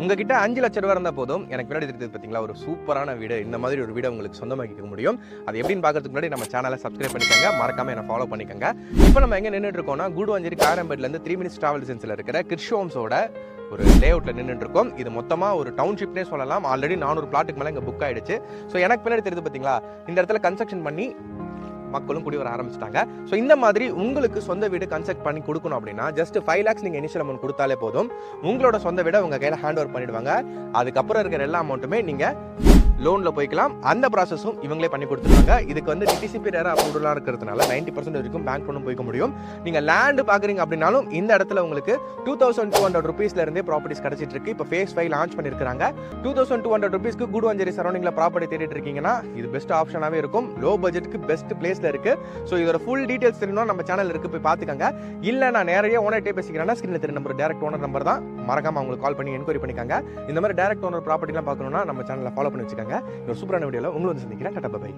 உங்ககிட்ட 5 லட்சம் ரூபா இருந்தால் போதும் எனக்கு பின்னாடி இருக்குது பார்த்தீங்களா ஒரு சூப்பரான வீடு. இந்த மாதிரி ஒரு வீடை உங்களுக்கு சொந்தமாக்கிக்க முடியும். அது எப்படின்னு பார்க்கறதுக்கு முன்னாடி நம்ம சேனலை சப்ஸ்கிரைப் பண்ணிக்கோங்க, மறக்காம என்ன ஃபாலோ பண்ணிக்கோங்க. இப்போ நம்ம எங்கே நின்றுட்டு இருக்கோம்னா கூடுவாஞ்சேரி காரம்பேட்லேருந்து 3 மினிட்ஸ் டிராவல் டிஸ்டன்ஸில் இருக்கிற கிர்ஷ் ஹோம்ஸோட ஒரு லேஅவுட்ல நின்றுட்டு இருக்கோம். இது மொத்தமா ஒரு டவுன்ஷிப்னே சொல்லலாம். ஆல்ரெடி 400 பிளாட்டுக்கு மேலே இங்கே புக் ஆயிடுச்சு. ஸோ எனக்கு பின்னாடி தெரியுது பார்த்தீங்களா, இந்த இடத்துல கன்ஸ்ட்ரக்ஷன் பண்ணி மக்களும் குடி வர ஆரம்பிச்சிட்டாங்க. ஸோ இந்த மாதிரி உங்களுக்கு சொந்த வீடு கன்ஸ்ட்ரக்ட் பண்ணி கொடுக்கணும் அப்படின்னா ஜஸ்ட் 5 lakhs நீங்கள் இனிஷியல் அமௌண்ட் கொடுத்தாலே போதும். உங்களோட சொந்த வீடை உங்கள் கையில் ஹேண்ட் ஓவர் பண்ணிடுவாங்க. அதுக்கப்புறம் இருக்கிற எல்லா அமௌண்ட்டுமே நீங்கள் லோனில் போய்க்கலாம். அந்த ப்ராசஸும் இவங்களே பண்ணி கொடுத்துருவாங்க. இதுக்கு வந்து டிடிசிபி ரேரா அப்ரூவலாக இருக்கிறதுனால 90% வரைக்கும் பேங்க் லோனும் போய்க்க முடியும். நீங்கள் லேண்டு பார்க்குறீங்க அப்படின்னாலும் இந்த இடத்துல உங்களுக்கு 2200 rupeesல இருந்தே ப்ராப்பர்ட்டிஸ் கிடைச்சிட்டு இருக்கு. இப்போ ஃபேஸ் 5 லான்ச் பண்ணியிருக்காங்க. 2200 rupeesக்கு கூடுவாஞ்சேரி சரௌண்டிங்கில் ப்ராப்பர்ட்டி தேடிட்டு இருக்கீங்கன்னா இது பெஸ்ட் ஆப்ஷனாகவே இருக்கும். லோ பட்ஜெட்டுக்கு பெஸ்ட் பிளேஸில் இருக்கு. ஸோ இதோட ஃபுல் டீடைல்ஸ் தெரியணும் நம்ம சேனல் இருக்கு, போய் பார்த்துக்கங்க. இல்லை நான் நேரடியாக ஓனர்கிட்டே பேசிக்கிறேன்னா ஸ்கிரீனில் தெரிய நம்பர் டேரக்ட் ஓனர் நம்பர் தான், மறக்காம அவங்களுக்கு கால் பண்ணி என்கொயரி பண்ணிக்கோங்க. இந்த மாதிரி டேரக்ட் ஓனர் ப்ராப்பர்ட்டிலாம் பார்க்கணும்னா நம்ம சேனலை ஃபாலோ பண்ணி வச்சுக்கோங்க. ஒரு சூப்பரான வீடியோவில் உங்களை வந்து சந்திக்கிறேன். Tata bye.